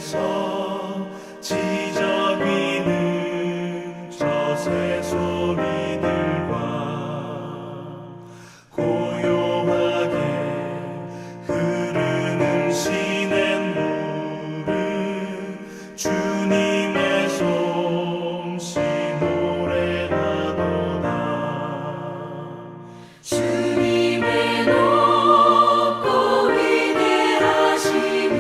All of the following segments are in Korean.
위에서 지저귀는 저 새소리들과 고요하게 흐르는 시냇물은 주님의 솜씨 노래하도다. 주님의 높고 위대하심을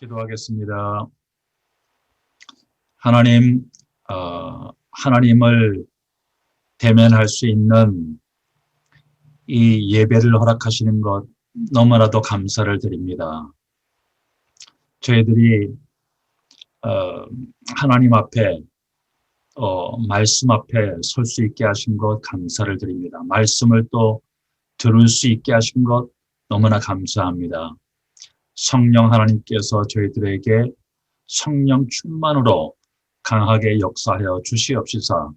기도하겠습니다. 하나님, 하나님을 대면할 수 있는 이 예배를 허락하시는 것 너무나도 감사를 드립니다. 저희들이 하나님 앞에 말씀 앞에 설 수 있게 하신 것 감사를 드립니다. 말씀을 또 들을 수 있게 하신 것 너무나 감사합니다. 성령 하나님께서 저희들에게 성령 충만으로 강하게 역사하여 주시옵시사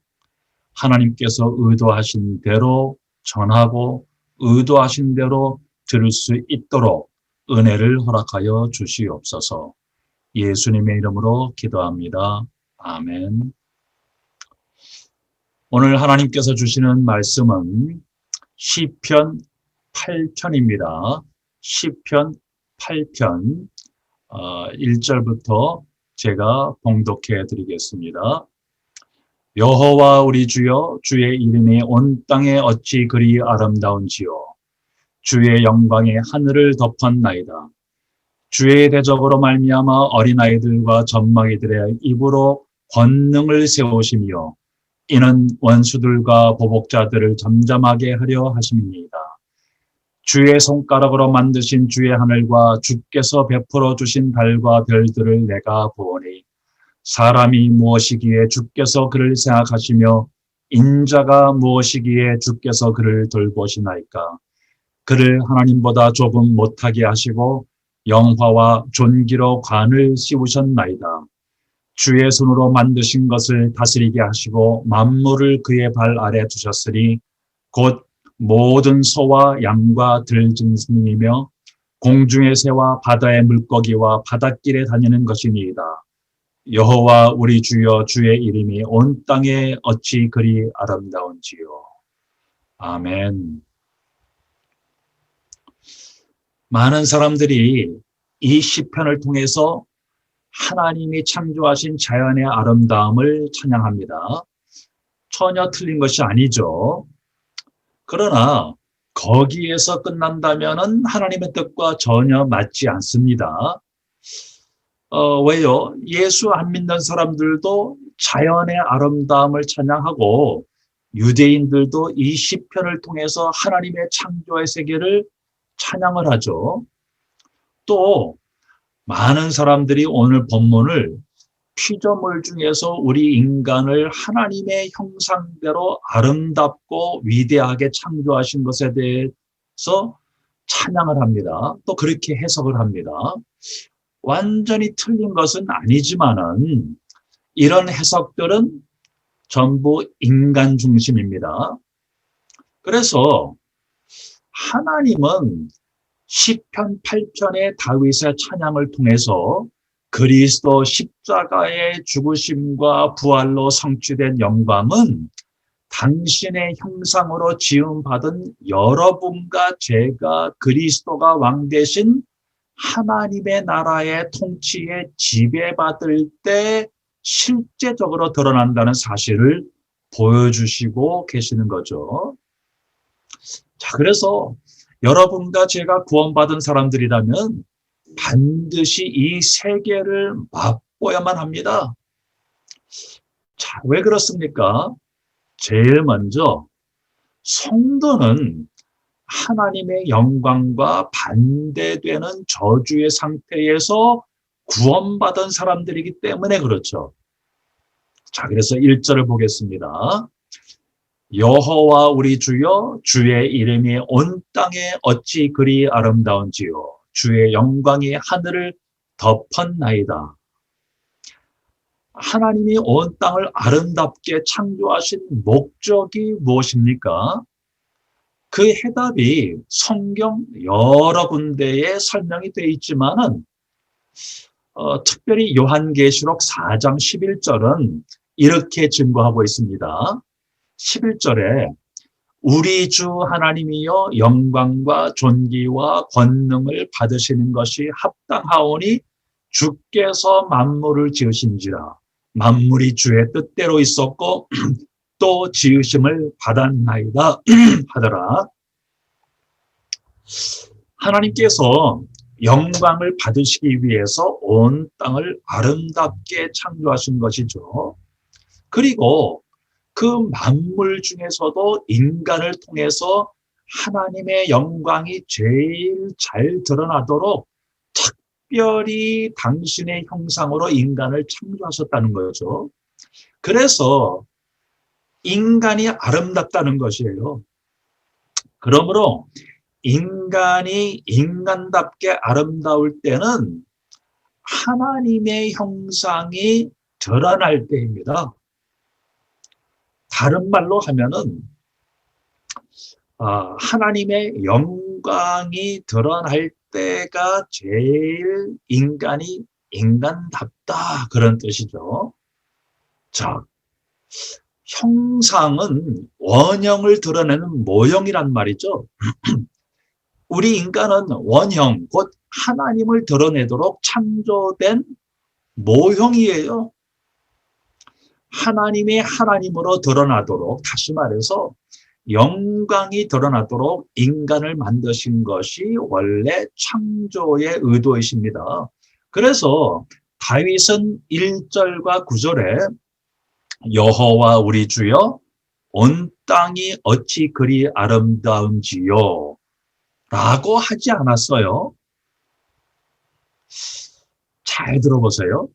하나님께서 의도하신 대로 전하고 의도하신 대로 들을 수 있도록 은혜를 허락하여 주시옵소서. 예수님의 이름으로 기도합니다. 아멘. 오늘 하나님께서 주시는 말씀은 시편 8편입니다. 시편 8편 1절부터 제가 봉독해 드리겠습니다. 여호와 우리 주여, 주의 이름이 온 땅에 어찌 그리 아름다운지요. 주의 영광이 하늘을 덮었나이다. 주의 대적으로 말미암아 어린아이들과 젖먹이들의 입으로 권능을 세우시며 이는 원수들과 보복자들을 잠잠하게 하려 하심이니이다. 주의 손가락으로 만드신 주의 하늘과 주께서 베풀어 주신 달과 별들을 내가 보오니 사람이 무엇이기에 주께서 그를 생각하시며 인자가 무엇이기에 주께서 그를 돌보시나이까. 그를 하나님보다 조금 못하게 하시고 영화와 존귀로 관을 씌우셨나이다. 주의 손으로 만드신 것을 다스리게 하시고 만물을 그의 발 아래 두셨으니 곧 모든 소와 양과 들짐승이며 공중의 새와 바다의 물고기와 바닷길에 다니는 것이니이다. 여호와 우리 주여, 주의 이름이 온 땅에 어찌 그리 아름다운지요. 아멘. 많은 사람들이 이 시편을 통해서 하나님이 창조하신 자연의 아름다움을 찬양합니다. 전혀 틀린 것이 아니죠. 그러나 거기에서 끝난다면 하나님의 뜻과 전혀 맞지 않습니다. 왜요? 예수 안 믿는 사람들도 자연의 아름다움을 찬양하고 유대인들도 이 시편을 통해서 하나님의 창조의 세계를 찬양을 하죠. 또 많은 사람들이 오늘 본문을 피조물 중에서 우리 인간을 하나님의 형상대로 아름답고 위대하게 창조하신 것에 대해서 찬양을 합니다. 또 그렇게 해석을 합니다. 완전히 틀린 것은 아니지만은 이런 해석들은 전부 인간 중심입니다. 그래서 하나님은 시편 8편의 다윗의 찬양을 통해서 그리스도 십자가의 죽으심과 부활로 성취된 영광은 당신의 형상으로 지음받은 여러분과 제가 그리스도가 왕 되신 하나님의 나라의 통치에 지배받을 때 실제적으로 드러난다는 사실을 보여주시고 계시는 거죠. 자, 그래서 여러분과 제가 구원받은 사람들이라면 반드시 이 세계를 맛보야만 합니다. 자, 왜 그렇습니까? 제일 먼저 성도는 하나님의 영광과 반대되는 저주의 상태에서 구원받은 사람들이기 때문에 그렇죠. 자, 그래서 1절을 보겠습니다. 여호와 우리 주여, 주의 이름이 온 땅에 어찌 그리 아름다운지요. 주의 영광이 하늘을 덮었나이다. 하나님이 온 땅을 아름답게 창조하신 목적이 무엇입니까? 그 해답이 성경 여러 군데에 설명이 되어 있지만은 특별히 요한계시록 4장 11절은 이렇게 증거하고 있습니다. 11절에 우리 주 하나님이여 영광과 존귀와 권능을 받으시는 것이 합당하오니 주께서 만물을 지으신지라. 만물이 주의 뜻대로 있었고 또 지으심을 받았나이다 하더라. 하나님께서 영광을 받으시기 위해서 온 땅을 아름답게 창조하신 것이죠. 그리고 그 만물 중에서도 인간을 통해서 하나님의 영광이 제일 잘 드러나도록 특별히 당신의 형상으로 인간을 창조하셨다는 거죠. 그래서 인간이 아름답다는 것이에요. 그러므로 인간이 인간답게 아름다울 때는 하나님의 형상이 드러날 때입니다. 다른 말로 하면은 하나님의 영광이 드러날 때가 제일 인간이 인간답다 그런 뜻이죠. 자, 형상은 원형을 드러내는 모형이란 말이죠. 우리 인간은 원형, 곧 하나님을 드러내도록 창조된 모형이에요. 하나님이 하나님으로 드러나도록, 다시 말해서 영광이 드러나도록 인간을 만드신 것이 원래 창조의 의도이십니다. 그래서 다윗은 1절과 9절에 여호와 우리 주여 온 땅이 어찌 그리 아름다운지요 라고 하지 않았어요. 잘 들어보세요.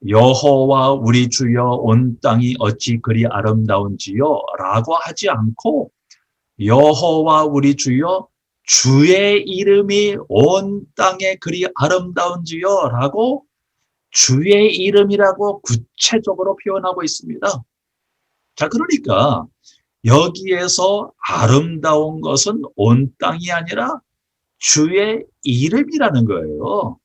여호와 우리 주여 온 땅이 어찌 그리 아름다운지요 라고 하지 않고 여호와 우리 주여 주의 이름이 온 땅에 그리 아름다운지요 라고 주의 이름이라고 구체적으로 표현하고 있습니다. 자, 그러니까 여기에서 아름다운 것은 온 땅이 아니라 주의 이름이라는 거예요.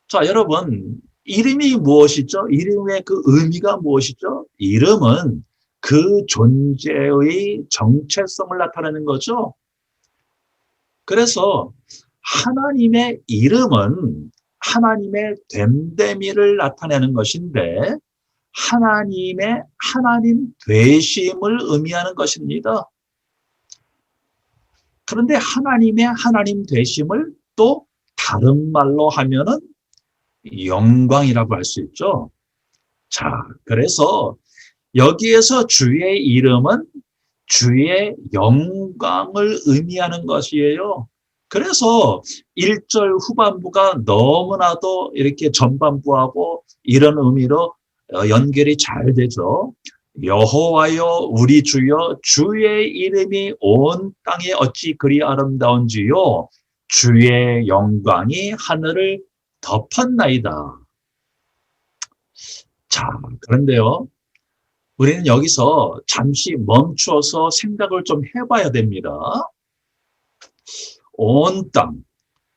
자, 여러분, 이름이 무엇이죠? 이름의 그 의미가 무엇이죠? 이름은 그 존재의 정체성을 나타내는 거죠. 그래서 하나님의 이름은 하나님의 됨됨이를 나타내는 것인데 하나님의 하나님 되심을 의미하는 것입니다. 그런데 하나님의 하나님 되심을 또 다른 말로 하면은 영광이라고 할 수 있죠. 자, 그래서 여기에서 주의 이름은 주의 영광을 의미하는 것이에요. 그래서 1절 후반부가 너무나도 이렇게 전반부하고 이런 의미로 연결이 잘 되죠. 여호와여 우리 주여 주의 이름이 온 땅에 어찌 그리 아름다운지요 주의 영광이 하늘을 덮었나이다. 자, 그런데요. 우리는 여기서 잠시 멈추어서 생각을 좀 해봐야 됩니다. 온 땅,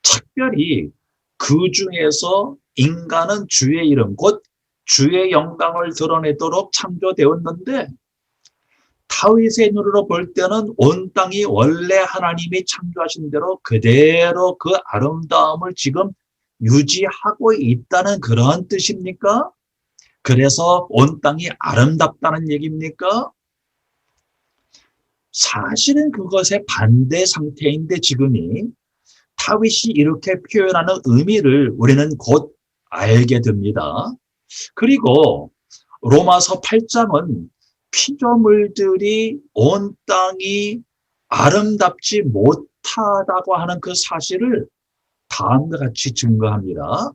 특별히 그 중에서 인간은 주의 이름, 곧 주의 영광을 드러내도록 창조되었는데 다윗의 눈으로 볼 때는 온 땅이 원래 하나님이 창조하신 대로 그대로 그 아름다움을 지금 유지하고 있다는 그런 뜻입니까? 그래서 온 땅이 아름답다는 얘기입니까? 사실은 그것의 반대 상태인데 지금이 다윗이 이렇게 표현하는 의미를 우리는 곧 알게 됩니다. 그리고 로마서 8장은 피조물들이 온 땅이 아름답지 못하다고 하는 그 사실을 다음과 같이 증거합니다.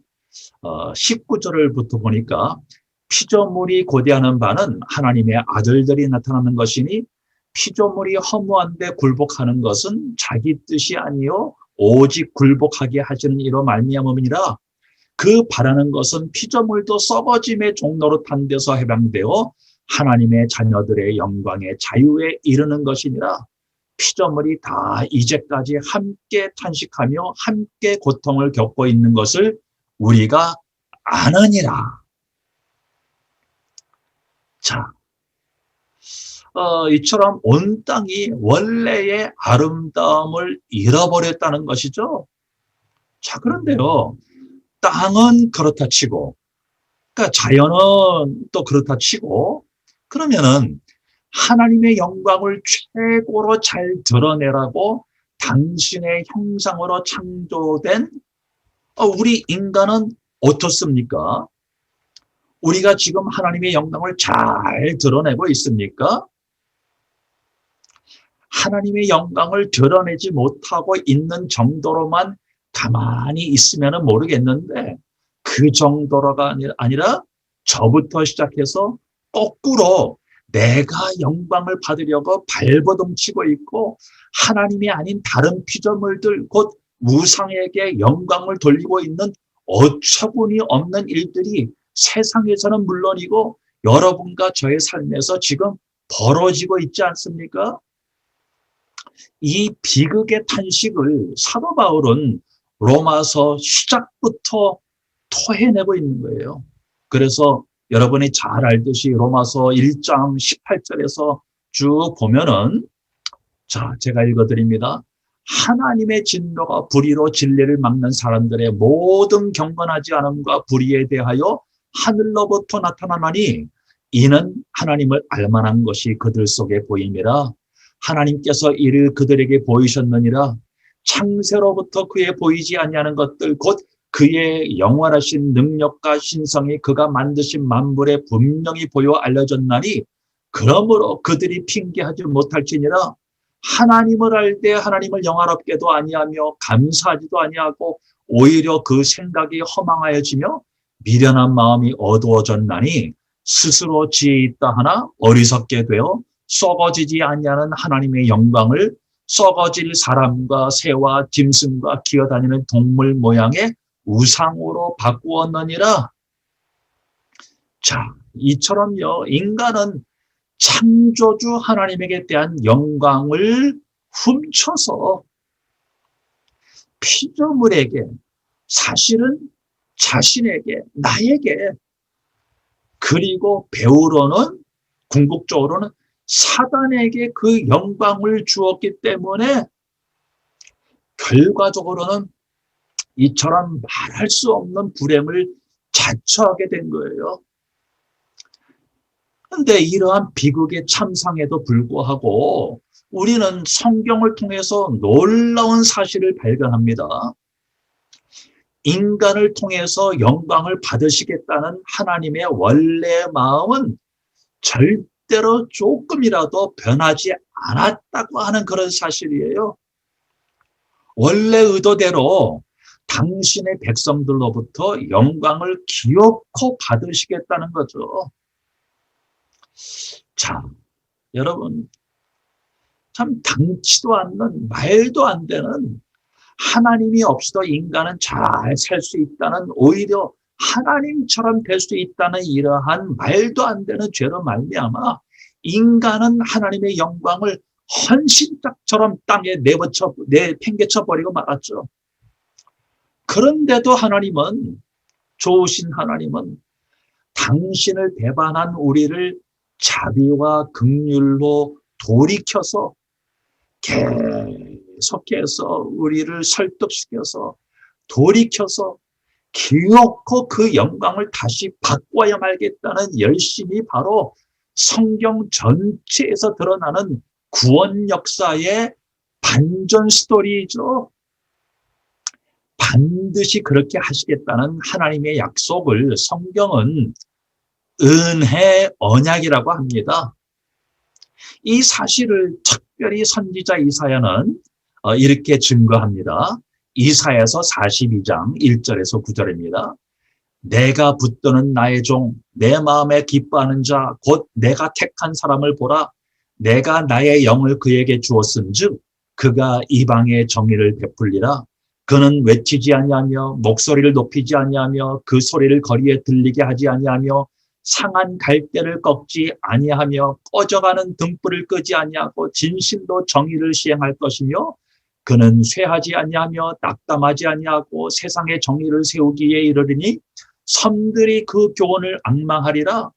19절부터 보니까 피조물이 고대하는 바는 하나님의 아들들이 나타나는 것이니 피조물이 허무한데 굴복하는 것은 자기 뜻이 아니요 오직 굴복하게 하시는 이로 말미암음이니라. 그 바라는 것은 피조물도 썩어짐의 종로로 탄 데서 해방되어 하나님의 자녀들의 영광의 자유에 이르는 것이니라. 피조물이 다 이제까지 함께 탄식하며 함께 고통을 겪고 있는 것을 우리가 아느니라. 자, 이처럼 온 땅이 원래의 아름다움을 잃어버렸다는 것이죠. 자, 그런데요, 땅은 그렇다 치고, 그러니까 자연은 또 그렇다 치고, 그러면은 하나님의 영광을 최고로 잘 드러내라고 당신의 형상으로 창조된 우리 인간은 어떻습니까? 우리가 지금 하나님의 영광을 잘 드러내고 있습니까? 하나님의 영광을 드러내지 못하고 있는 정도로만 가만히 있으면 모르겠는데 그 정도로가 아니라 저부터 시작해서 거꾸로 내가 영광을 받으려고 발버둥치고 있고 하나님이 아닌 다른 피조물들 곧 우상에게 영광을 돌리고 있는 어처구니 없는 일들이 세상에서는 물론이고 여러분과 저의 삶에서 지금 벌어지고 있지 않습니까? 이 비극의 탄식을 사도 바울은 로마서 시작부터 토해내고 있는 거예요. 그래서 여러분이 잘 알듯이 로마서 1장 18절에서 쭉 보면은 자, 제가 읽어드립니다. 하나님의 진노가 불의로 진리를 막는 사람들의 모든 경건하지 않음과 불의에 대하여 하늘로부터 나타나나니 이는 하나님을 알만한 것이 그들 속에 보임이라. 하나님께서 이를 그들에게 보이셨느니라. 창세로부터 그에 보이지 아니하는 것들 곧 그의 영원하신 능력과 신성이 그가 만드신 만물에 분명히 보여 알려졌나니 그러므로 그들이 핑계하지 못할지니라. 하나님을 알되 하나님을 영화롭게도 아니하며 감사하지도 아니하고 오히려 그 생각이 허망하여지며 미련한 마음이 어두워졌나니 스스로 지혜 있다 하나 어리석게 되어 썩어지지 아니하는 하나님의 영광을 썩어질 사람과 새와 짐승과 기어다니는 동물 모양의 우상으로 바꾸었느니라. 자, 이처럼요, 인간은 창조주 하나님에게 대한 영광을 훔쳐서 피조물에게, 사실은 자신에게, 나에게, 그리고 배우로는 궁극적으로는 사단에게 그 영광을 주었기 때문에 결과적으로는 이처럼 말할 수 없는 불행을 자초하게 된 거예요. 그런데 이러한 비극의 참상에도 불구하고 우리는 성경을 통해서 놀라운 사실을 발견합니다. 인간을 통해서 영광을 받으시겠다는 하나님의 원래 마음은 절대로 조금이라도 변하지 않았다고 하는 그런 사실이에요. 원래 의도대로 당신의 백성들로부터 영광을 기어코 받으시겠다는 거죠. 자, 여러분, 참 당치도 않는, 말도 안 되는, 하나님이 없이도 인간은 잘 살 수 있다는, 오히려 하나님처럼 될 수 있다는 이러한 말도 안 되는 죄로 말미암아 인간은 하나님의 영광을 헌신짝처럼 땅에 내팽개쳐 버리고 말았죠. 그런데도 하나님은, 좋으신 하나님은 당신을 배반한 우리를 자비와 긍휼로 돌이켜서 계속해서 우리를 설득시켜서 돌이켜서 기어코 그 영광을 다시 바꿔야 말겠다는 열심이 바로 성경 전체에서 드러나는 구원 역사의 반전 스토리이죠. 반드시 그렇게 하시겠다는 하나님의 약속을 성경은 은혜 언약이라고 합니다. 이 사실을 특별히 선지자 이사야는 이렇게 증거합니다. 이사야서 42장 1절에서 9절입니다. 내가 붙드는 나의 종, 내 마음에 기뻐하는 자, 곧 내가 택한 사람을 보라. 내가 나의 영을 그에게 주었은즉 그가 이방의 정의를 베풀리라. 그는 외치지 아니하며 목소리를 높이지 아니하며 그 소리를 거리에 들리게 하지 아니하며 상한 갈대를 꺾지 아니하며 꺼져가는 등불을 끄지 아니하고 진실로 정의를 시행할 것이며 그는 쇠하지 아니하며 낙담하지 아니하고 세상의 정의를 세우기에 이르리니 섬들이 그 교훈을 앙망하리라.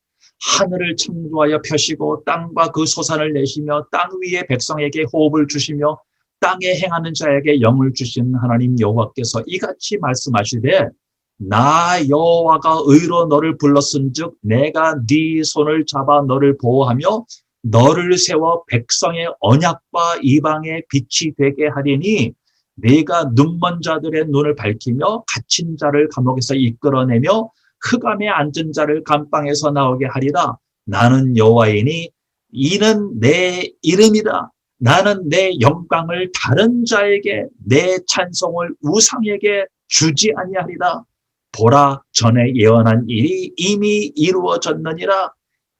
하늘을 창조하여 펴시고 땅과 그 소산을 내시며 땅 위의 백성에게 호흡을 주시며 땅에 행하는 자에게 영을 주신 하나님 여호와께서 이같이 말씀하시되 나 여호와가 의로 너를 불렀은즉 내가 네 손을 잡아 너를 보호하며 너를 세워 백성의 언약과 이방의 빛이 되게 하리니 네가 눈먼 자들의 눈을 밝히며 갇힌 자를 감옥에서 이끌어내며 흑암에 앉은 자를 감방에서 나오게 하리라. 나는 여호와이니 이는 내 이름이라. 나는 내 영광을 다른 자에게 내 찬송을 우상에게 주지 아니하리라. 보라, 전에 예언한 일이 이미 이루어졌느니라.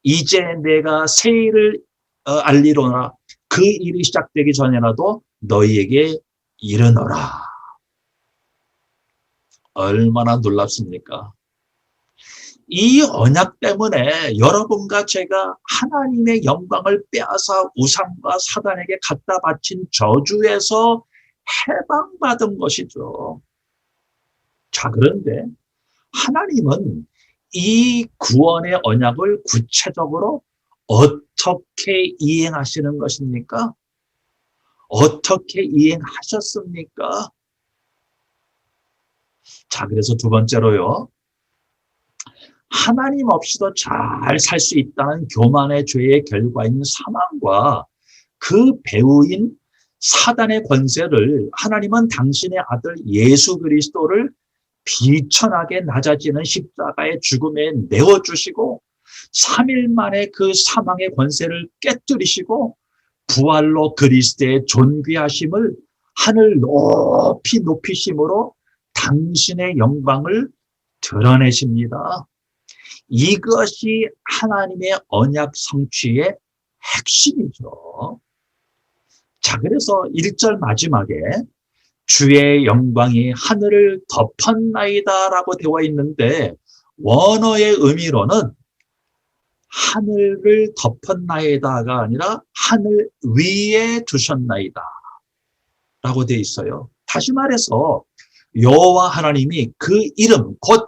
이제 내가 새 일을 알리로나. 그 일이 시작되기 전에라도 너희에게 이르노라. 얼마나 놀랍습니까? 이 언약 때문에 여러분과 제가 하나님의 영광을 빼앗아 우상과 사단에게 갖다 바친 저주에서 해방받은 것이죠. 자, 그런데 하나님은 이 구원의 언약을 구체적으로 어떻게 이행하시는 것입니까? 어떻게 이행하셨습니까? 자, 그래서 두 번째로요. 하나님 없이도 잘 살 수 있다는 교만의 죄의 결과인 사망과 그 배후인 사단의 권세를 하나님은 당신의 아들 예수 그리스도를 비천하게 낮아지는 십자가의 죽음에 내어주시고 3일 만에 그 사망의 권세를 깨뜨리시고 부활로 그리스도의 존귀하심을 하늘 높이 높이심으로 당신의 영광을 드러내십니다. 이것이 하나님의 언약 성취의 핵심이죠. 자, 그래서 1절 마지막에 주의 영광이 하늘을 덮었나이다 라고 되어 있는데 원어의 의미로는 하늘을 덮었나이다가 아니라 하늘 위에 두셨나이다 라고 되어 있어요. 다시 말해서 여호와 하나님이 그 이름 곧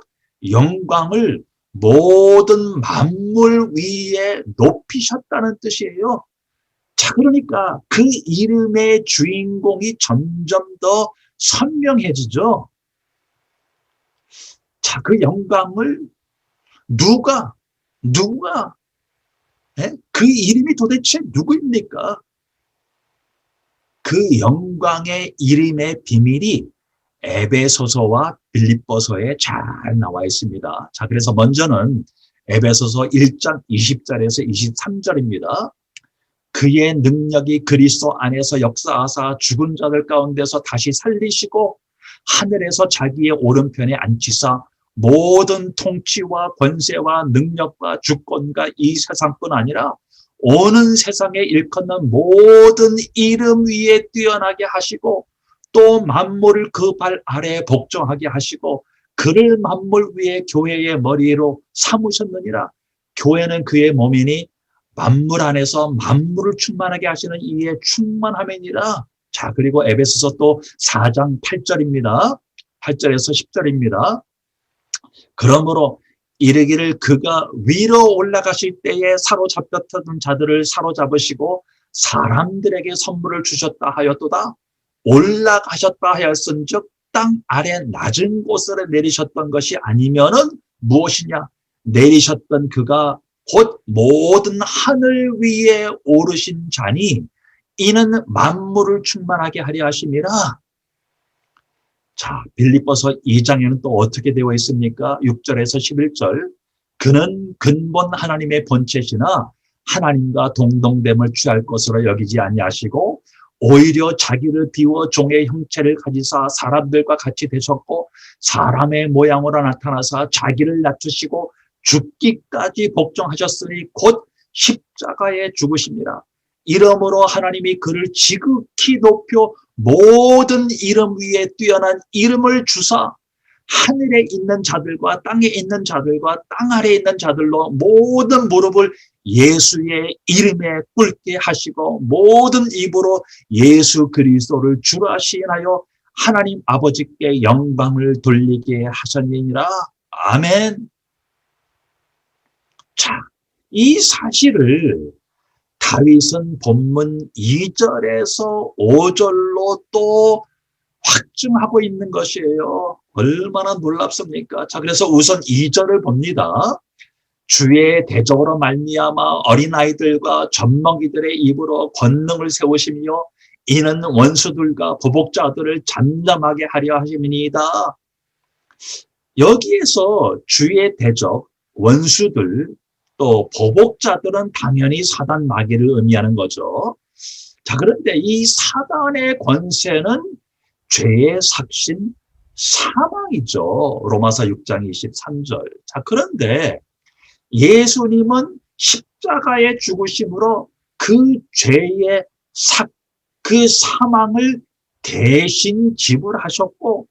영광을 모든 만물 위에 높이셨다는 뜻이에요. 자, 그러니까 그 이름의 주인공이 점점 더 선명해지죠. 자, 그 영광을 누가 그 이름이 도대체 누구입니까? 그 영광의 이름의 비밀이 에베소서와 빌립보서에 잘 나와 있습니다. 자, 그래서 먼저는 에베소서 1장 20절에서 23절입니다. 그의 능력이 그리스도 안에서 역사하사 죽은 자들 가운데서 다시 살리시고 하늘에서 자기의 오른편에 앉히사 모든 통치와 권세와 능력과 주권과 이 세상뿐 아니라 오는 세상에 일컫는 모든 이름 위에 뛰어나게 하시고 또 만물을 그 발 아래에 복종하게 하시고 그를 만물 위에 교회의 머리로 삼으셨느니라. 교회는 그의 몸이니 만물 안에서 만물을 충만하게 하시는 이의 충만함이니라. 자, 그리고 에베소서 또 4장 8절입니다. 8절에서 10절입니다. 그러므로 이르기를 그가 위로 올라가실 때에 사로잡혔던 자들을 사로잡으시고 사람들에게 선물을 주셨다 하였도다. 올라가셨다 하였은즉 땅 아래 낮은 곳으로 내리셨던 것이 아니면은 무엇이냐? 내리셨던 그가 곧 모든 하늘 위에 오르신 자니 이는 만물을 충만하게 하려 하심이라. 자, 빌립보서 2장에는 또 어떻게 되어 있습니까? 6절에서 11절. 그는 근본 하나님의 본체시나 하나님과 동등됨을 취할 것으로 여기지 아니하시고 오히려 자기를 비워 종의 형체를 가지사 사람들과 같이 되셨고 사람의 모양으로 나타나사 자기를 낮추시고 죽기까지 복종하셨으니 곧 십자가에 죽으십니다. 이러므로 하나님이 그를 지극히 높여 모든 이름 위에 뛰어난 이름을 주사 하늘에 있는 자들과 땅에 있는 자들과 땅 아래에 있는 자들로 모든 무릎을 예수의 이름에 꿇게 하시고 모든 입으로 예수 그리스도를 주라 시인하여 하나님 아버지께 영광을 돌리게 하셨느니라. 아멘. 자, 이 사실을 다윗은 본문 2절에서 5절로 또 확증하고 있는 것이에요. 얼마나 놀랍습니까? 자, 그래서 우선 2절을 봅니다. 주의 대적으로 말미암아 어린아이들과 젖먹이들의 입으로 권능을 세우시며 이는 원수들과 보복자들을 잠잠하게 하려 하심이니이다. 여기에서 주의 대적, 원수들, 또 보복자들은 당연히 사단 마귀를 의미하는 거죠. 자, 그런데 이 사단의 권세는 죄의 삭신, 사망이죠. 로마서 6장 23절. 자, 그런데 예수님은 십자가의 죽으심으로 그 죄의 그 사망을 대신 지불하셨고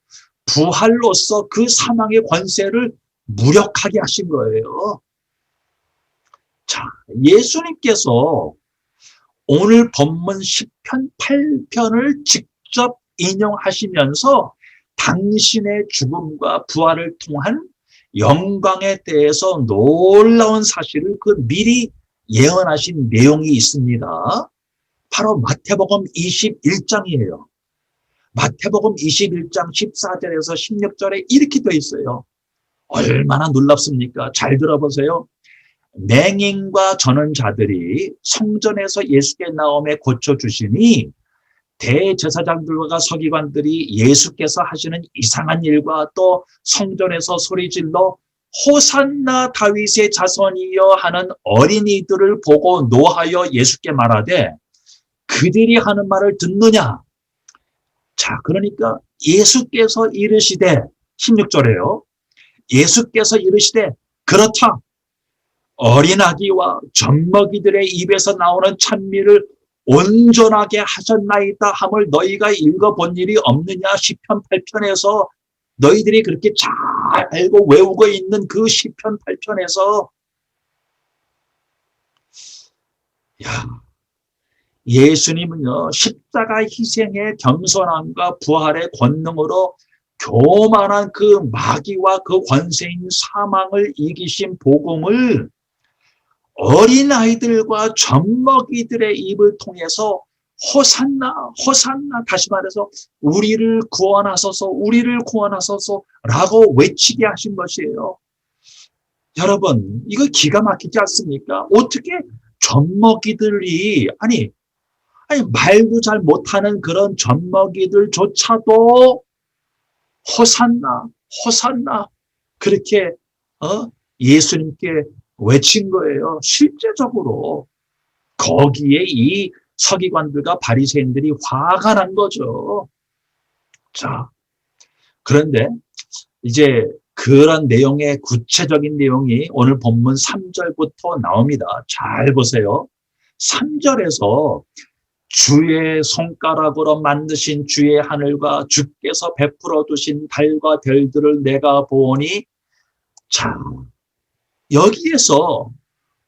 부활로서 그 사망의 권세를 무력하게 하신 거예요. 자, 예수님께서 오늘 본문 10편 8편을 직접 인용하시면서 당신의 죽음과 부활을 통한 영광에 대해서 놀라운 사실을 미리 예언하신 내용이 있습니다. 바로 마태복음 21장이에요. 마태복음 21장 14절에서 16절에 이렇게 되어 있어요. 얼마나 놀랍습니까? 잘 들어보세요. 맹인과 저는 자들이 성전에서 예수께 나오매 고쳐주시니 대제사장들과 서기관들이 예수께서 하시는 이상한 일과 또 성전에서 소리질러 호산나 다윗의 자손이여 하는 어린이들을 보고 노하여 예수께 말하되 그들이 하는 말을 듣느냐? 자, 그러니까 예수께서 이르시되 16절에요. 예수께서 이르시되 그렇다. 어린아기와 젖먹이들의 입에서 나오는 찬미를 온전하게 하셨나이다 함을 너희가 읽어본 일이 없느냐? 시편 8편에서 너희들이 그렇게 잘 알고 외우고 있는 그 시편 8편에서 예수님은요 십자가 희생의 겸손함과 부활의 권능으로 교만한 그 마귀와 그 권세인 사망을 이기신 복음을 어린아이들과 젖먹이들의 입을 통해서 호산나 호산나 다시 말해서 우리를 구원하소서 우리를 구원하소서 라고 외치게 하신 것이에요. 여러분 이거 기가 막히지 않습니까? 어떻게 젖먹이들이 아니 말도 잘 못하는 그런 젖먹이들조차도 호산나 호산나 그렇게 예수님께 외친 거예요. 실제적으로 거기에 이 서기관들과 바리새인들이 화가 난 거죠. 자, 그런데 이제 그런 내용의 구체적인 내용이 오늘 본문 3절부터 나옵니다. 잘 보세요. 3절에서 주의 손가락으로 만드신 주의 하늘과 주께서 베풀어 두신 달과 별들을 내가 보니 자, 여기에서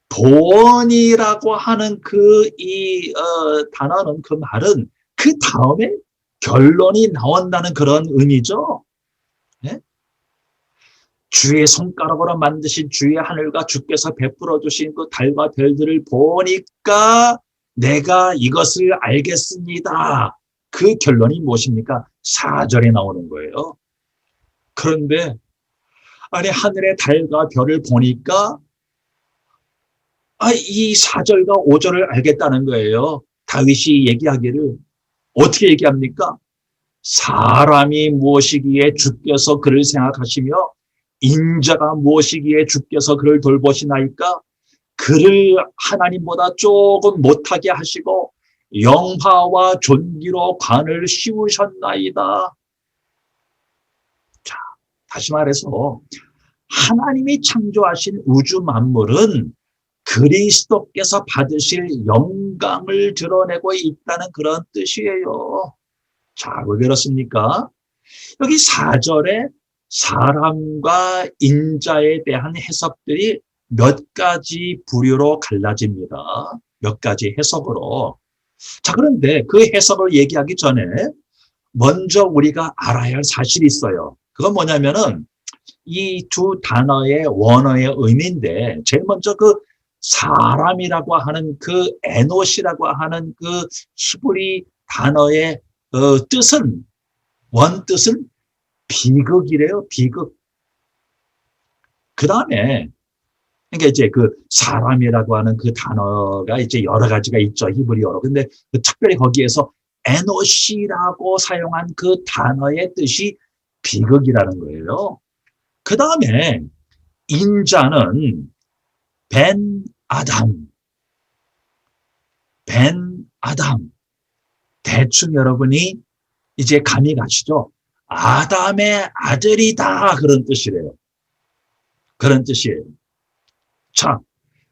보원이라고 하는 단어는 그 말은 그 다음에 결론이 나온다는 그런 의미죠. 네? 주의 손가락으로 만드신 주의 하늘과 주께서 베풀어 주신 그 달과 별들을 보니까 내가 이것을 알겠습니다. 그 결론이 무엇입니까? 4절에 나오는 거예요. 그런데 아니 하늘의 달과 별을 보니까 이 4절과 5절을 알겠다는 거예요. 다윗이 얘기하기를 어떻게 얘기합니까? 사람이 무엇이기에 주께서 그를 생각하시며 인자가 무엇이기에 주께서 그를 돌보시나이까? 그를 하나님보다 조금 못하게 하시고 영화와 존귀로 관을 씌우셨나이다. 자, 다시 말해서 하나님이 창조하신 우주 만물은 그리스도께서 받으실 영광을 드러내고 있다는 그런 뜻이에요. 자, 왜 그렇습니까? 여기 4절에 사람과 인자에 대한 해석들이 몇 가지 부류로 갈라집니다. 몇 가지 해석으로. 자, 그런데 그 해석을 얘기하기 전에 먼저 우리가 알아야 할 사실이 있어요. 그건 뭐냐면은 이 두 단어의 원어의 의미인데 제일 먼저 그 사람이라고 하는 그 에노시라고 하는 그 히브리 단어의 뜻은 원뜻은 비극이래요. 비극. 그 다음에 그러니까 이제 그 사람이라고 하는 그 단어가 이제 여러 가지가 있죠. 히브리어로. 근데 그 특별히 거기에서 에노시라고 사용한 그 단어의 뜻이 비극이라는 거예요. 그 다음에 인자는 벤 아담. 대충 여러분이 이제 감이 가시죠? 아담의 아들이다. 그런 뜻이래요. 그런 뜻이에요. 자,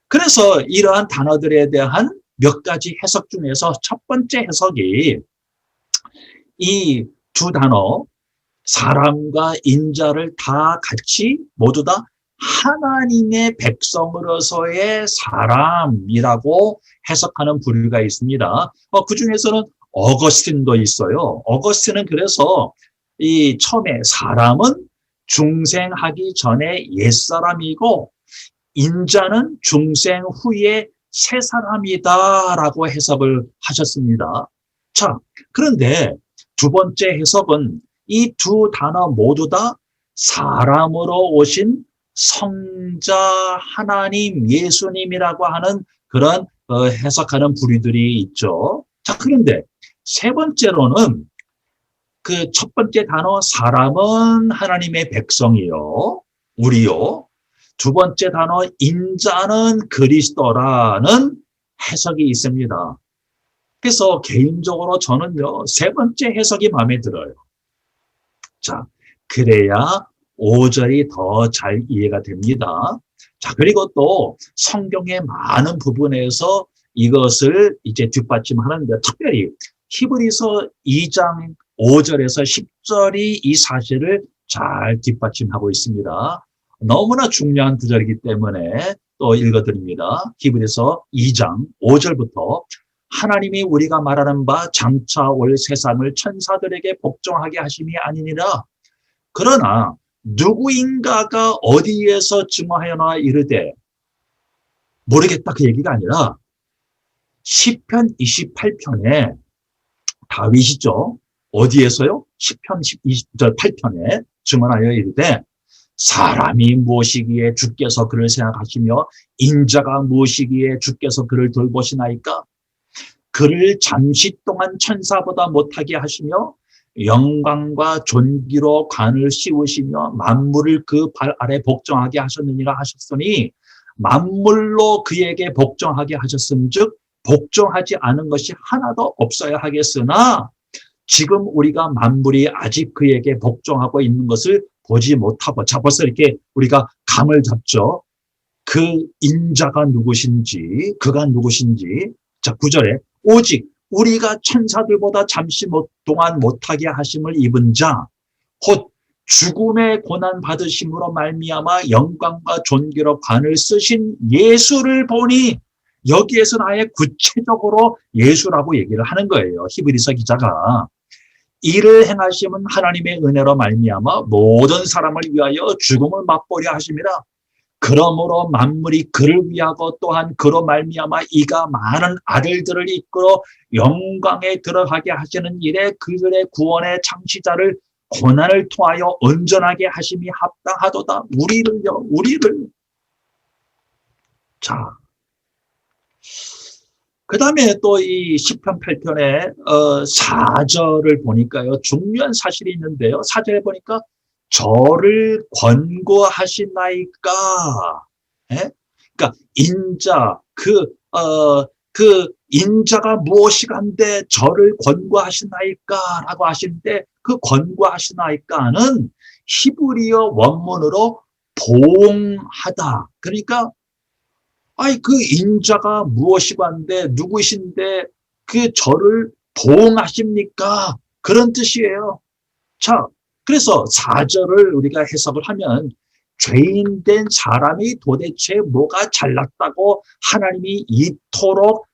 그래서 이러한 단어들에 대한 몇 가지 해석 중에서 첫 번째 해석이 이 두 단어, 사람과 인자를 다 같이 모두 다 하나님의 백성으로서의 사람이라고 해석하는 부류가 있습니다. 그 중에서는 어거스틴도 있어요. 어거스틴은 그래서 이 처음에 사람은 중생하기 전에 옛사람이고 인자는 중생 후에 새 사람이다라고 해석을 하셨습니다. 자, 그런데 두 번째 해석은 이 두 단어 모두 다 사람으로 오신 성자 하나님 예수님이라고 하는 그런 해석하는 부류들이 있죠. 자, 그런데 세 번째로는 그 첫 번째 단어 사람은 하나님의 백성이요, 우리요. 두 번째 단어 인자는 그리스도라는 해석이 있습니다. 그래서 개인적으로 저는요, 세 번째 해석이 마음에 들어요. 자, 그래야 5절이 더 잘 이해가 됩니다. 자, 그리고 또 성경의 많은 부분에서 이것을 이제 뒷받침하는데 특별히 히브리서 2장 5절에서 10절이 이 사실을 잘 뒷받침하고 있습니다. 너무나 중요한 구절이기 때문에 또 읽어드립니다. 히브리서 2장 5절부터 하나님이 우리가 말하는 바 장차 올 세상을 천사들에게 복종하게 하심이 아니니라. 그러나 누구인가가 어디에서 증언하여나 이르되 모르겠다 그 얘기가 아니라 시편 28편에 다윗이죠. 어디에서요? 시편 28편에 증언하여 이르되 사람이 무엇이기에 주께서 그를 생각하시며 인자가 무엇이기에 주께서 그를 돌보시나이까? 그를 잠시 동안 천사보다 못하게 하시며 영광과 존귀로 관을 씌우시며 만물을 그 발 아래 복종하게 하셨느니라 하셨으니 만물로 그에게 복종하게 하셨음즉 복종하지 않은 것이 하나도 없어야 하겠으나 지금 우리가 만물이 아직 그에게 복종하고 있는 것을 보지 못하고, 자, 벌써 이렇게 우리가 감을 잡죠. 그 인자가 누구신지, 그가 누구신지. 자, 9절에 오직 우리가 천사들보다 잠시 동안 못하게 하심을 입은 자, 곧 죽음의 고난 받으심으로 말미암아 영광과 존귀로 관을 쓰신 예수를 보니, 여기에서는 아예 구체적으로 예수라고 얘기를 하는 거예요. 히브리서 기자가. 이를 행하심은 하나님의 은혜로 말미암아 모든 사람을 위하여 죽음을 맛보려 하심이라. 그러므로 만물이 그를 위하고 또한 그로 말미암아 이가 많은 아들들을 이끌어 영광에 들어가게 하시는 일에 그들의 구원의 창시자를 고난을 통하여 온전하게 하심이 합당하도다. 우리를. 자, 그 다음에 또 이 시편 8편의 4절을 보니까요, 중요한 사실이 있는데요. 4절에 보니까 저를 권고하시나이까. 예? 그러니까 인자, 그 인자가 무엇이간데 저를 권고하시나이까 라고 하시는데, 그 권고하시나이까는 히브리어 원문으로 보응하다. 그러니까 그 인자가 무엇이간데 누구신데 그 저를 보응하십니까? 그런 뜻이에요. 자, 그래서 4절을 우리가 해석을 하면 죄인된 사람이 도대체 뭐가 잘났다고 하나님이 이토록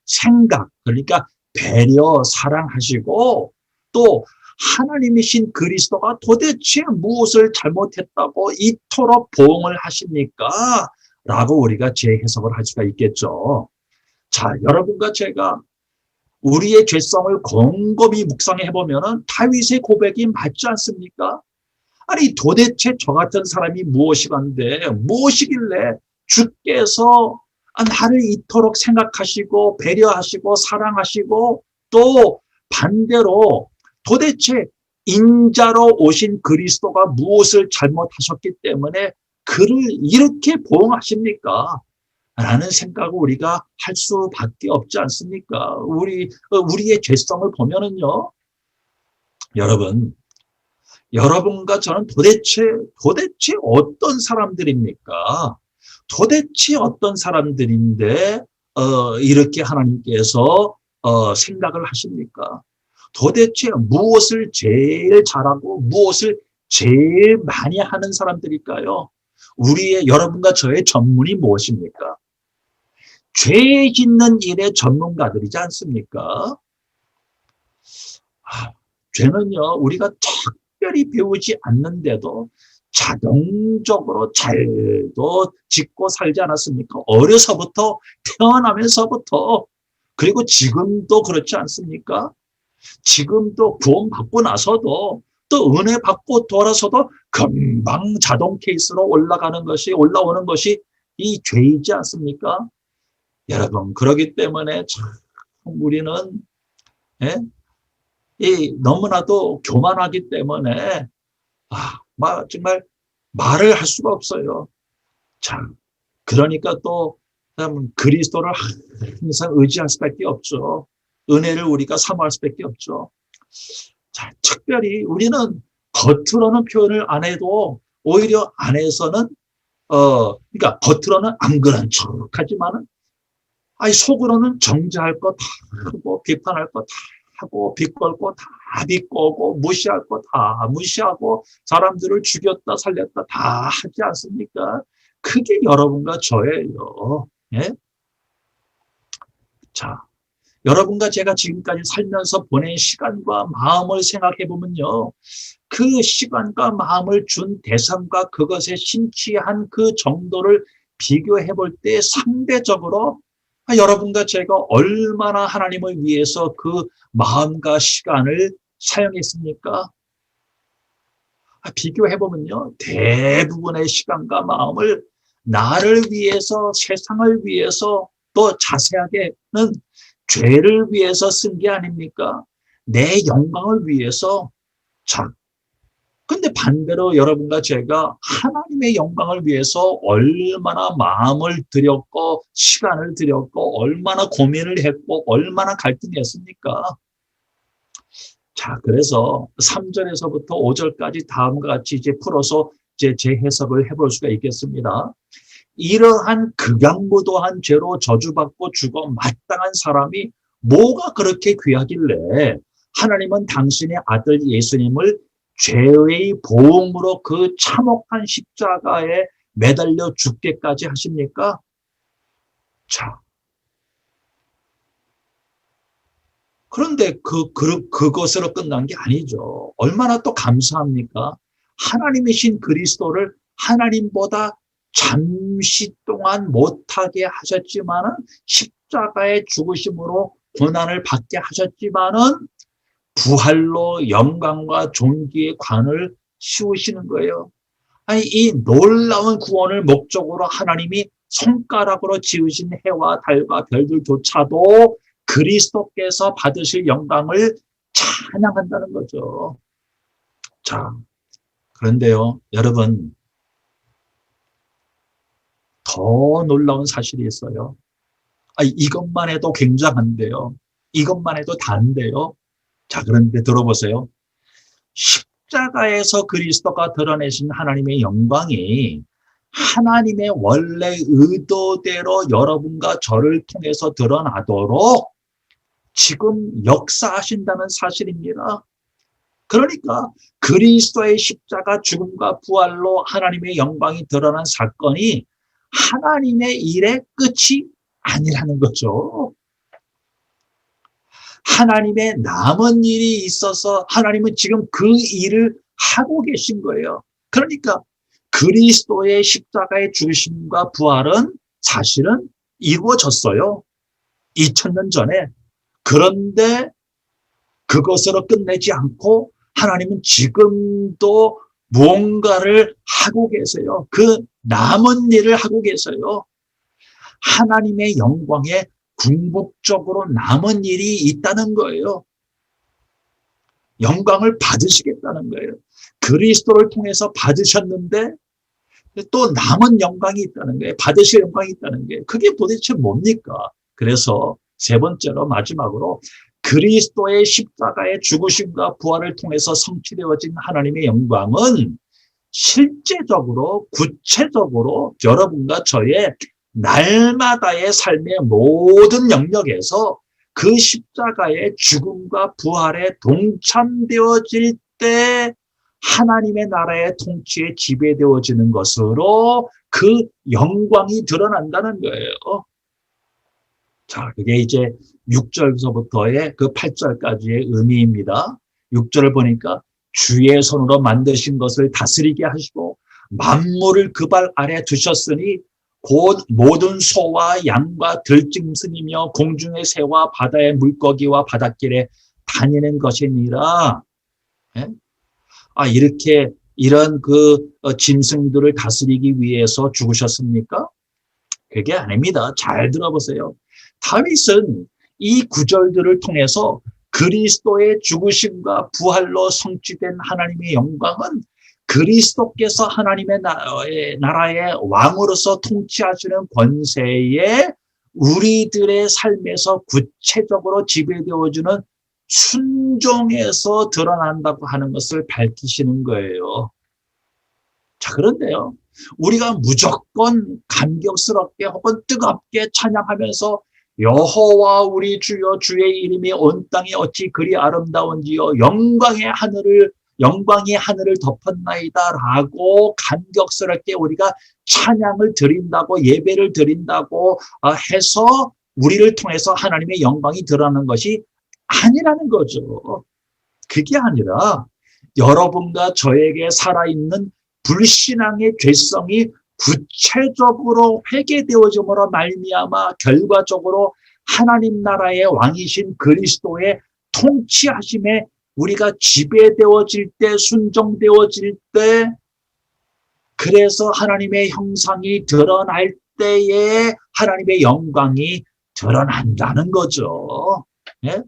그러니까 배려, 사랑하시고 또 하나님이신 그리스도가 도대체 무엇을 잘못했다고 이토록 보응을 하십니까? 라고 우리가 재해석을 할 수가 있겠죠. 자, 여러분과 제가 우리의 죄성을 곰곰이 묵상해 보면은 다윗의 고백이 맞지 않습니까? 아니 도대체 저 같은 사람이 무엇이길래 주께서 나를 이토록 생각하시고 배려하시고 사랑하시고 또 반대로 도대체 인자로 오신 그리스도가 무엇을 잘못하셨기 때문에 그를 이렇게 보응하십니까? 라는 생각을 우리가 할 수밖에 없지 않습니까? 우리의 죄성을 보면은요, 여러분과 저는 도대체 어떤 사람들입니까? 도대체 어떤 사람들인데 이렇게 하나님께서 생각을 하십니까? 도대체 무엇을 제일 잘하고 무엇을 제일 많이 하는 사람들일까요? 여러분과 저의 전문이 무엇입니까? 죄 짓는 일의 전문가들이지 않습니까? 죄는요, 우리가 특별히 배우지 않는데도 자동적으로 잘도 짓고 살지 않았습니까? 어려서부터, 태어나면서부터, 그리고 지금도 그렇지 않습니까? 지금도 구원받고 나서도 또 은혜 받고 돌아서도 금방 자동 케이스로 올라오는 것이 이 죄이지 않습니까? 여러분, 그렇기 때문에 참 우리는 너무나도 교만하기 때문에 정말 말을 할 수가 없어요. 참, 그러니까 또 그리스도를 항상 의지할 수밖에 없죠. 은혜를 우리가 사모할 수밖에 없죠. 자, 특별히 우리는 겉으로는 표현을 안 해도 오히려 안에서는 그러니까 겉으로는 안 그런 척하지만은 속으로는 정죄할 거 다 하고 비판할 거 다 하고 비꼴 거 다 비꼬고 무시할 거 다 무시하고 사람들을 죽였다 살렸다 다 하지 않습니까? 그게 여러분과 저예요. 예? 자, 여러분과 제가 지금까지 살면서 보낸 시간과 마음을 생각해 보면요. 그 시간과 마음을 준 대상과 그것에 심취한 그 정도를 비교해 볼 때 상대적으로 여러분과 제가 얼마나 하나님을 위해서 그 마음과 시간을 사용했습니까? 비교해 보면요. 대부분의 시간과 마음을 나를 위해서, 세상을 위해서, 또 자세하게는 죄를 위해서 쓴 게 아닙니까? 내 영광을 위해서. 자, 근데 반대로 여러분과 제가 하나님의 영광을 위해서 얼마나 마음을 들였고 시간을 들였고 얼마나 고민을 했고 얼마나 갈등했습니까? 자, 그래서 3절에서부터 5절까지 다음과 같이 이제 풀어서 제 해석을 해볼 수가 있겠습니다. 이러한 극악무도한 죄로 저주받고 죽어 마땅한 사람이 뭐가 그렇게 귀하길래 하나님은 당신의 아들 예수님을 죄의 보응으로 그 참혹한 십자가에 매달려 죽게까지 하십니까? 자, 그런데 그것으로 끝난 게 아니죠. 얼마나 또 감사합니까? 하나님이신 그리스도를 하나님보다 잠시 동안 못하게 하셨지만은 십자가의 죽으심으로 고난을 받게 하셨지만은 부활로 영광과 존귀의 관을 씌우시는 거예요. 아니, 이 놀라운 구원을 목적으로 하나님이 손가락으로 지으신 해와 달과 별들조차도 그리스도께서 받으실 영광을 찬양한다는 거죠. 자, 그런데요, 여러분, 더 놀라운 사실이 있어요. 이것만 해도 굉장한데요. 이것만 해도 다인데요. 자, 그런데 들어보세요. 십자가에서 그리스도가 드러내신 하나님의 영광이 하나님의 원래 의도대로 여러분과 저를 통해서 드러나도록 지금 역사하신다는 사실입니다. 그러니까 그리스도의 십자가 죽음과 부활로 하나님의 영광이 드러난 사건이 하나님의 일의 끝이 아니라는 거죠. 하나님의 남은 일이 있어서 하나님은 지금 그 일을 하고 계신 거예요. 그러니까 그리스도의 십자가의 죽으심과 부활은 사실은 이루어졌어요. 2000년 전에. 그런데 그것으로 끝내지 않고 하나님은 지금도 무언가를 하고 계세요. 그 남은 일을 하고 계세요. 하나님의 영광에 궁극적으로 남은 일이 있다는 거예요. 영광을 받으시겠다는 거예요. 그리스도를 통해서 받으셨는데 또 남은 영광이 있다는 거예요. 받으실 영광이 있다는 게 그게 도대체 뭡니까? 그래서 세 번째로 마지막으로 그리스도의 십자가의 죽으심과 부활을 통해서 성취되어진 하나님의 영광은 실제적으로 구체적으로 여러분과 저의 날마다의 삶의 모든 영역에서 그 십자가의 죽음과 부활에 동참되어질 때 하나님의 나라의 통치에 지배되어지는 것으로 그 영광이 드러난다는 거예요. 자, 그게 이제 6절서부터의 그 8절까지의 의미입니다. 6절을 보니까 주의 손으로 만드신 것을 다스리게 하시고 만물을 그 발 아래 두셨으니 곧 모든 소와 양과 들짐승이며 공중의 새와 바다의 물고기와 바닷길에 다니는 것이니라. 예? 이렇게 이런 짐승들을 다스리기 위해서 죽으셨습니까? 그게 아닙니다. 잘 들어보세요. 다윗은 이 구절들을 통해서 그리스도의 죽으심과 부활로 성취된 하나님의 영광은 그리스도께서 하나님의 나라의 왕으로서 통치하시는 권세에 우리들의 삶에서 구체적으로 지배되어주는 순종에서 드러난다고 하는 것을 밝히시는 거예요. 자, 그런데요, 우리가 무조건 감격스럽게 혹은 뜨겁게 찬양하면서 여호와 우리 주여 주의 이름이 온 땅에 어찌 그리 아름다운지요 영광이 하늘을 덮었나이다 라고 감격스럽게 우리가 찬양을 드린다고 예배를 드린다고 해서 우리를 통해서 하나님의 영광이 드러나는 것이 아니라는 거죠. 그게 아니라 여러분과 저에게 살아있는 불신앙의 죄성이 구체적으로 회개되어짐으로 말미암아 결과적으로 하나님 나라의 왕이신 그리스도의 통치하심에 우리가 지배되어질 때, 순종되어질 때, 그래서 하나님의 형상이 드러날 때에 하나님의 영광이 드러난다는 거죠. 예?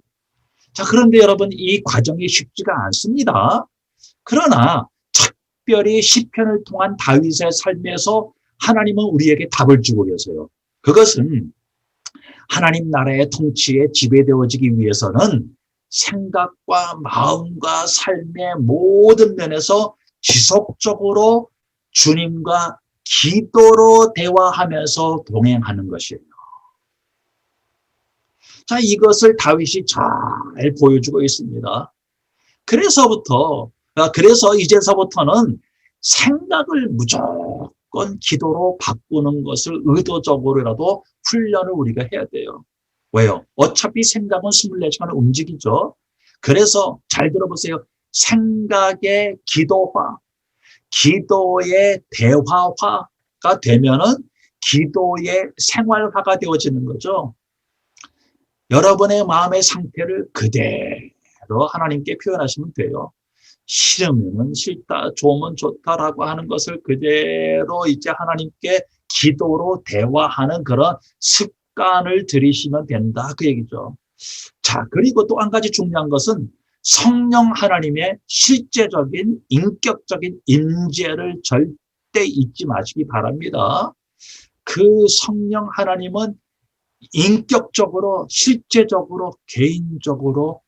자, 그런데 여러분, 이 과정이 쉽지가 않습니다. 그러나 특별히 시편을 통한 다윗의 삶에서 하나님은 우리에게 답을 주고 계세요. 그것은 하나님 나라의 통치에 지배되어지기 위해서는 생각과 마음과 삶의 모든 면에서 지속적으로 주님과 기도로 대화하면서 동행하는 것이에요. 자, 이것을 다윗이 잘 보여주고 있습니다. 그래서 이제서부터는 생각을 무조건 기도로 바꾸는 것을 의도적으로라도 훈련을 우리가 해야 돼요. 왜요? 어차피 생각은 24시간 움직이죠. 그래서 잘 들어보세요. 생각의 기도화, 기도의 대화화가 되면은 기도의 생활화가 되어지는 거죠. 여러분의 마음의 상태를 그대로 하나님께 표현하시면 돼요. 싫으면 싫다, 좋으면 좋다라고 하는 것을 그대로 이제 하나님께 기도로 대화하는 그런 습관을 들이시면 된다, 그 얘기죠. 자, 그리고 또 한 가지 중요한 것은 성령 하나님의 실제적인 인격적인 임재를 절대 잊지 마시기 바랍니다. 그 성령 하나님은 인격적으로, 실제적으로, 개인적으로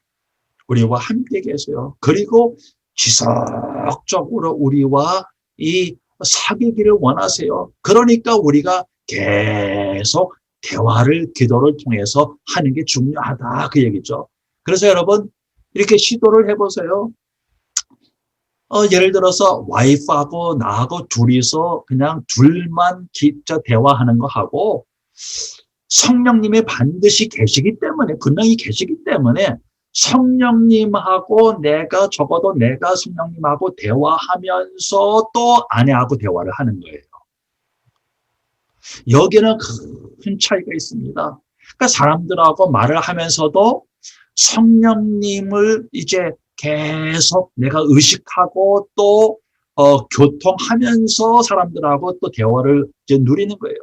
우리와 함께 계세요. 그리고 지속적으로 우리와 이 사귀기를 원하세요. 그러니까 우리가 계속 대화를, 기도를 통해서 하는 게 중요하다, 그 얘기죠. 그래서 여러분, 이렇게 시도를 해보세요. 예를 들어서 와이프하고 나하고 둘이서 그냥 둘만 대화하는 거 하고 성령님이 반드시 계시기 때문에, 분명히 계시기 때문에 성령님하고 적어도 내가 성령님하고 대화하면서 또 아내하고 대화를 하는 거예요. 여기는 큰 차이가 있습니다. 그러니까 사람들하고 말을 하면서도 성령님을 이제 계속 내가 의식하고 또 교통하면서 사람들하고 또 대화를 이제 누리는 거예요.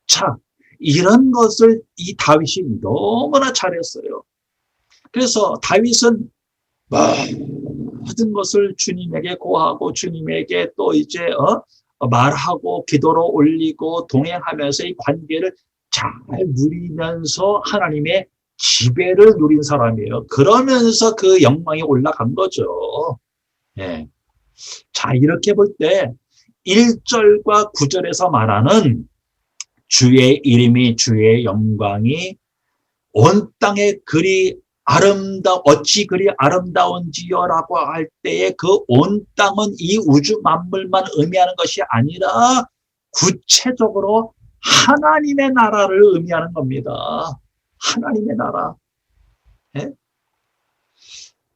자, 이런 것을 이 다윗이 너무나 잘했어요. 그래서 다윗은 모든 것을 주님에게 고하고 주님에게 또 이제 말하고 기도로 올리고 동행하면서 이 관계를 잘 누리면서 하나님의 지배를 누린 사람이에요. 그러면서 그 영광이 올라간 거죠. 예. 자, 이렇게 볼 때 1절과 9절에서 말하는 주의 이름이 주의 영광이 온 땅에 어찌 그리 아름다운지요라고 할 때에 그 온 땅은 이 우주 만물만 의미하는 것이 아니라 구체적으로 하나님의 나라를 의미하는 겁니다. 하나님의 나라. 예?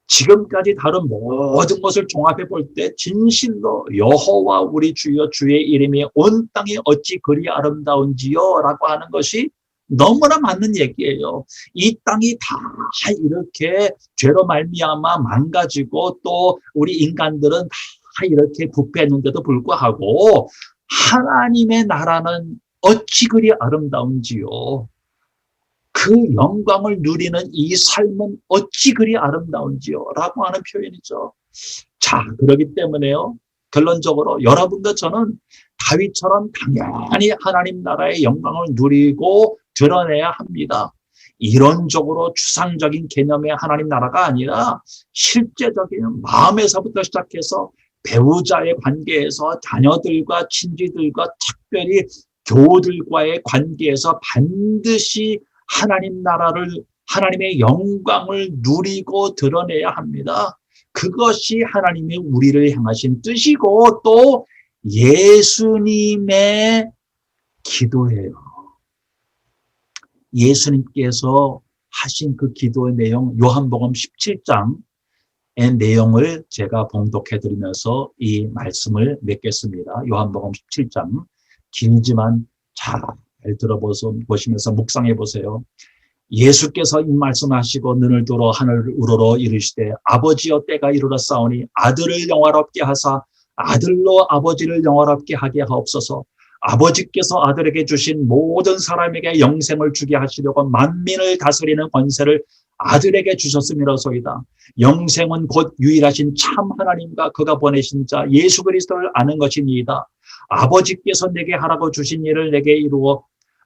지금까지 다룬 모든 것을 종합해 볼 때 진실로 여호와 우리 주여 주의 이름이 온 땅이 어찌 그리 아름다운지요 라고 하는 것이 너무나 맞는 얘기예요. 이 땅이 다 이렇게 죄로 말미암아 망가지고 또 우리 인간들은 다 이렇게 부패했는데도 불구하고 하나님의 나라는 어찌 그리 아름다운지요. 그 영광을 누리는 이 삶은 어찌 그리 아름다운지요 라고 하는 표현이죠. 자, 그렇기 때문에요. 결론적으로 여러분과 저는 다윗처럼 당연히 하나님 나라의 영광을 누리고 드러내야 합니다. 이론적으로 추상적인 개념의 하나님 나라가 아니라 실제적인 마음에서부터 시작해서 배우자의 관계에서 자녀들과 친지들과 특별히 교우들과의 관계에서 반드시 하나님 나라를, 하나님의 영광을 누리고 드러내야 합니다. 그것이 하나님이 우리를 향하신 뜻이고 또 예수님의 기도예요. 예수님께서 하신 그 기도의 내용, 요한복음 17장의 내용을 제가 봉독해 드리면서 이 말씀을 맺겠습니다. 요한복음 17장 길지만 잘 들어보시면서 묵상해 보세요. 예수께서 이 말씀하시고 눈을 들어 하늘을 우러러 이르시되 아버지여 때가 이르렀사오니 아들을 영화롭게 하사 아들로 아버지를 영화롭게 하게 하옵소서. 아버지께서 아들에게 주신 모든 사람에게 영생을 주게 하시려고 만민을 다스리는 권세를 아들에게 주셨음이로소이다. 영생은 곧 유일하신 참 하나님과 그가 보내신 자 예수 그리스도를 아는 것이니이다. 아버지께서 내게 하라고 주신 일을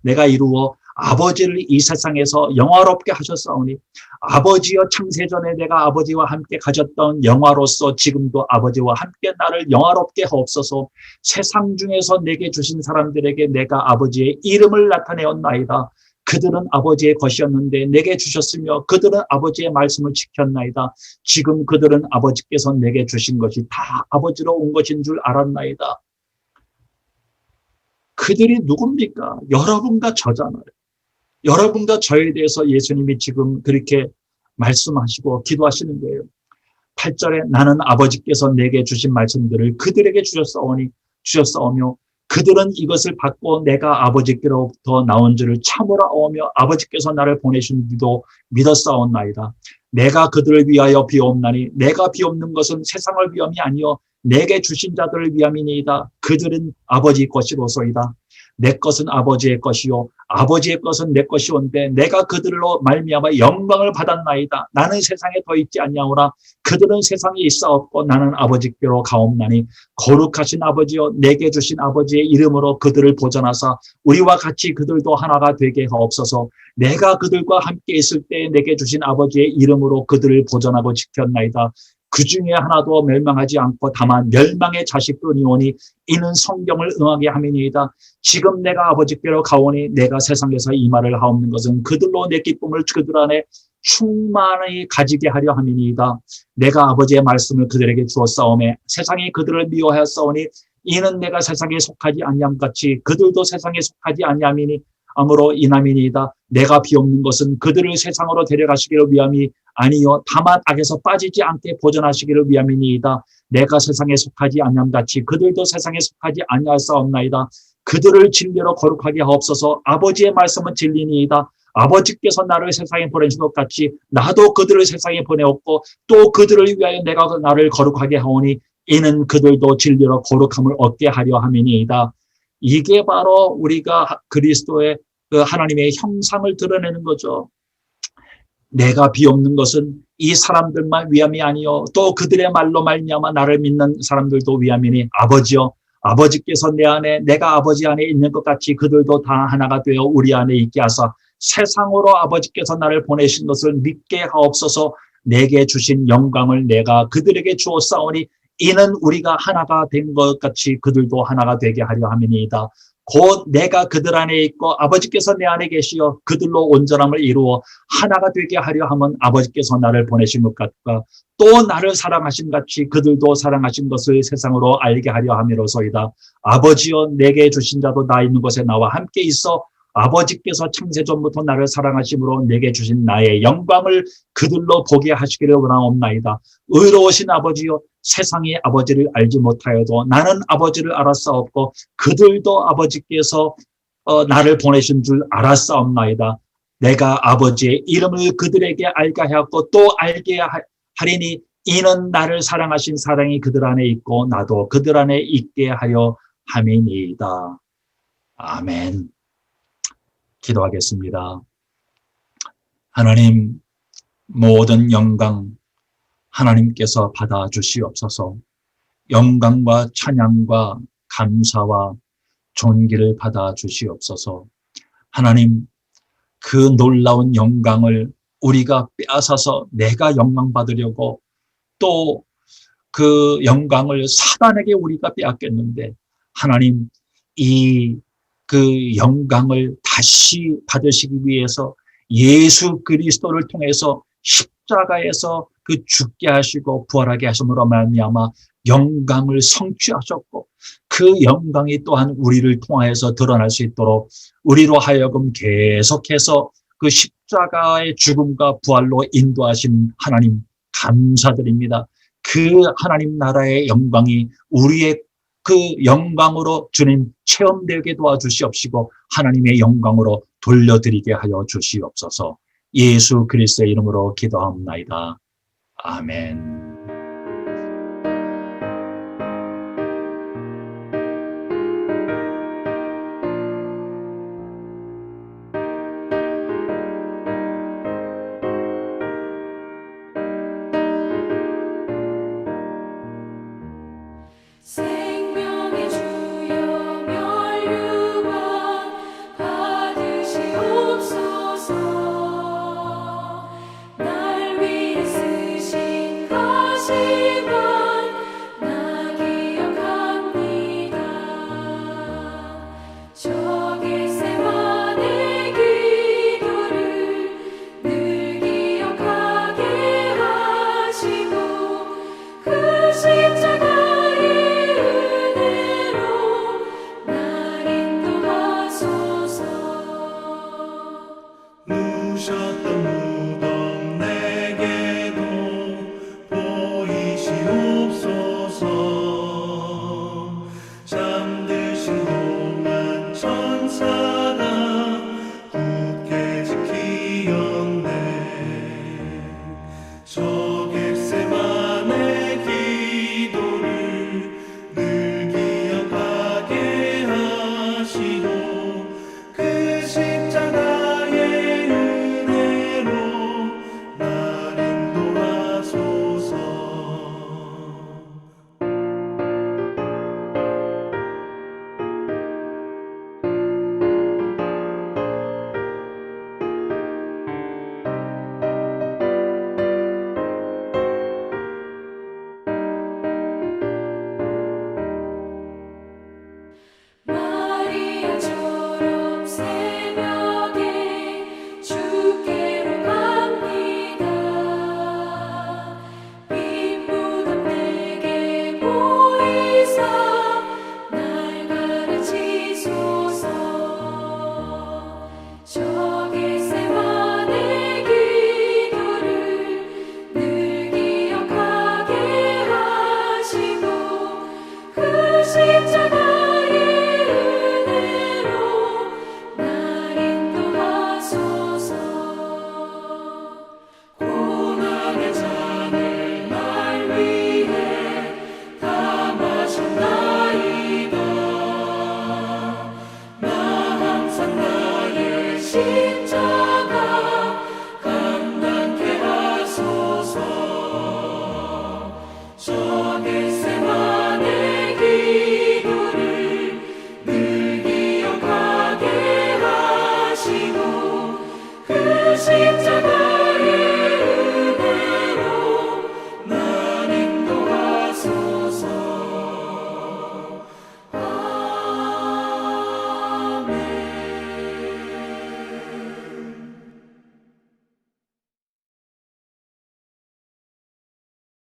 내가 이루어 아버지를 이 세상에서 영화롭게 하셨사오니 아버지여 창세전에 내가 아버지와 함께 가졌던 영화로서 지금도 아버지와 함께 나를 영화롭게 하옵소서. 세상 중에서 내게 주신 사람들에게 내가 아버지의 이름을 나타내었나이다. 그들은 아버지의 것이었는데 내게 주셨으며 그들은 아버지의 말씀을 지켰나이다. 지금 그들은 아버지께서 내게 주신 것이 다 아버지로 온 것인 줄 알았나이다. 그들이 누굽니까? 여러분과 저잖아요. 여러분과 저에 대해서 예수님이 지금 그렇게 말씀하시고 기도하시는 거예요. 8절에 나는 아버지께서 내게 주신 말씀들을 그들에게 주셨사오며 그들은 이것을 받고 내가 아버지께로부터 나온 줄을 참으로 아오며 아버지께서 나를 보내신 줄도 믿었사옵나이다. 내가 그들을 위하여 비옵나니 내가 비옵는 것은 세상을 위함이 아니요 내게 주신 자들을 위함이니이다. 그들은 아버지 것이로소이다. 내 것은 아버지의 것이요 아버지의 것은 내 것이온데 내가 그들로 말미암아 영광을 받았나이다. 나는 세상에 더 있지 아니하오나 그들은 세상에 있사옵고 나는 아버지께로 가옵나니 거룩하신 아버지여 내게 주신 아버지의 이름으로 그들을 보존하사 우리와 같이 그들도 하나가 되게 하옵소서. 내가 그들과 함께 있을 때 내게 주신 아버지의 이름으로 그들을 보존하고 지켰나이다. 그 중에 하나도 멸망하지 않고 다만 멸망의 자식뿐이오니 이는 성경을 응하게 함이니이다. 지금 내가 아버지께로 가오니 내가 세상에서 이 말을 하옵는 것은 그들로 내 기쁨을 그들 안에 충만히 가지게 하려 함이니이다. 내가 아버지의 말씀을 그들에게 주었사오매 세상이 그들을 미워하였사오니 이는 내가 세상에 속하지 아니함같이 그들도 세상에 속하지 아니함이니 아무로 이남이니이다. 내가 비옵는 것은 그들을 세상으로 데려가시기를 위함이 아니요 다만 악에서 빠지지 않게 보존하시기를 위함이니이다. 내가 세상에 속하지 아니함같이 그들도 세상에 속하지 아니하사옵나이다. 그들을 진리로 거룩하게 하옵소서. 아버지의 말씀은 진리니이다. 아버지께서 나를 세상에 보내신 것 같이 나도 그들을 세상에 보내었고 또 그들을 위하여 내가 나를 거룩하게 하오니 이는 그들도 진리로 거룩함을 얻게 하려 함이니이다. 이게 바로 우리가 그리스도의 그 하나님의 형상을 드러내는 거죠. 내가 비옵는 것은 이 사람들만 위함이 아니요 또 그들의 말로 말미암아 나를 믿는 사람들도 위함이니 아버지여 아버지께서 내 안에 내가 아버지 안에 있는 것 같이 그들도 다 하나가 되어 우리 안에 있게 하사 세상으로 아버지께서 나를 보내신 것을 믿게 하옵소서. 내게 주신 영광을 내가 그들에게 주었사오니 이는 우리가 하나가 된 것 같이 그들도 하나가 되게 하려 함이니이다. 곧 내가 그들 안에 있고 아버지께서 내 안에 계시어 그들로 온전함을 이루어 하나가 되게 하려 함은 아버지께서 나를 보내신 것 같과 또 나를 사랑하신 같이 그들도 사랑하신 것을 세상으로 알게 하려 함이로소이다. 아버지여 내게 주신 자도 나 있는 곳에 나와 함께 있어 아버지께서 창세전부터 나를 사랑하심으로 내게 주신 나의 영광을 그들로 보게 하시기를 원하옵나이다. 의로우신 아버지여 세상이 아버지를 알지 못하여도 나는 아버지를 알았사옵고 그들도 아버지께서 나를 보내신 줄 알았사옵나이다. 내가 아버지의 이름을 그들에게 알게 하였고 또 알게 하리니 이는 나를 사랑하신 사랑이 그들 안에 있고 나도 그들 안에 있게 하려 함이니이다. 아멘. 기도하겠습니다. 하나님, 모든 영광 하나님께서 받아주시옵소서. 영광과 찬양과 감사와 존귀를 받아주시옵소서. 하나님, 그 놀라운 영광을 우리가 빼앗아서 내가 영광 받으려고 또 그 영광을 사단에게 우리가 빼앗겼는데 하나님, 그 영광을 다시 받으시기 위해서 예수 그리스도를 통해서 십자가에서 그 죽게 하시고 부활하게 하심으로 말미암아 영광을 성취하셨고 그 영광이 또한 우리를 통하여서 드러날 수 있도록 우리로 하여금 계속해서 그 십자가의 죽음과 부활로 인도하신 하나님 감사드립니다. 그 하나님 나라의 영광이 우리의 그 영광으로 주님 체험되게 도와주시옵시고 하나님의 영광으로 돌려드리게 하여 주시옵소서. 예수 그리스도의 이름으로 기도합니다. 아멘.